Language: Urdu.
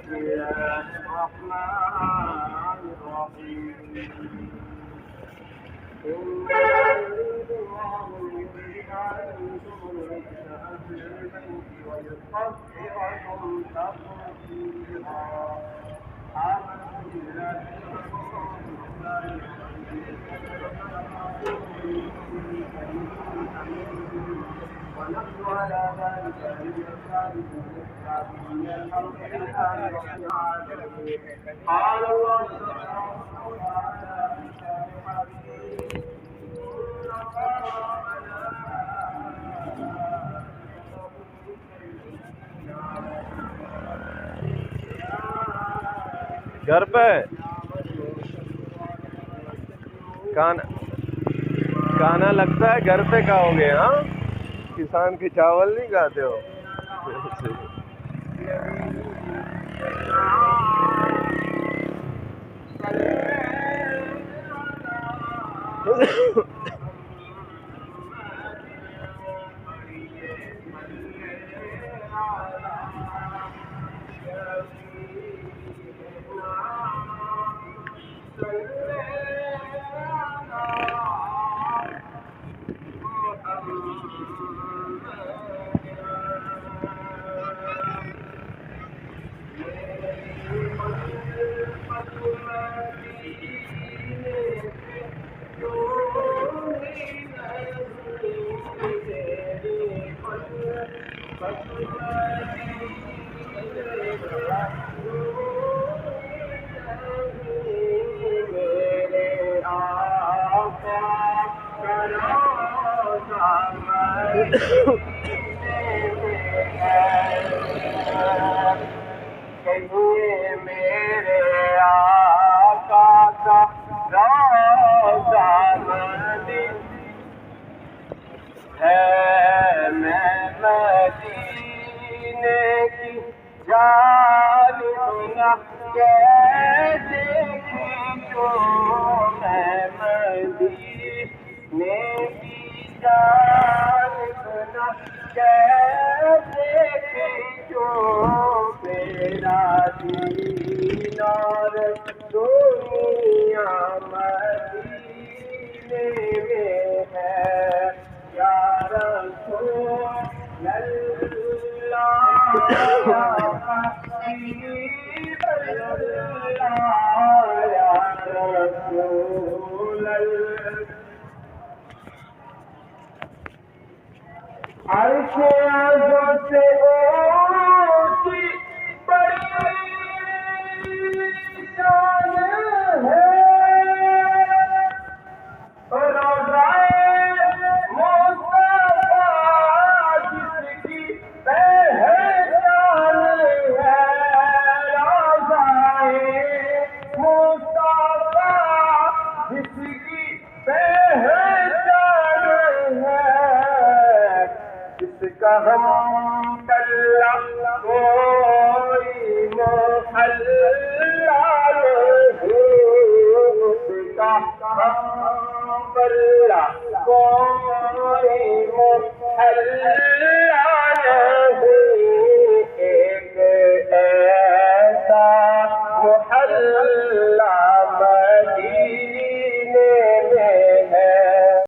الله الرحمن الرحيم إن يريد الله ليذهب عنكم الرجس أهل البيت ويطهركم تطهيرا آمنت بالله ونحن على ذلك من الصادقين الحمد لله رب العالمين قال الله سبحانه وتعالى في كتابه الحكيم گھر پہ کھانا لگتا ہے گھر پہ کھاؤ گے؟ ہاں کسان کے چاول نہیں کھاتے ہو؟ میرے آقا کا روضہ مدینہ ہے میں مدینے کی جانب نہ کیسے کھینچوں میں مدینے کی جانب نہ کیسے کھینچوں میرا دین اور دنیا مدینے میں ہے یا رسول اللہ یا حبیب اللہ یا رسول اللہ عرش اعظم سے اونچی بڑی شان ہے روضہ مصطفیٰ جس کی پہچان ہے روضہ مصطفیٰ جس کی پہچان ہے جس کا ہم کلہ کوئی محلہ نہیں، اس کا ہم کلہ کوئی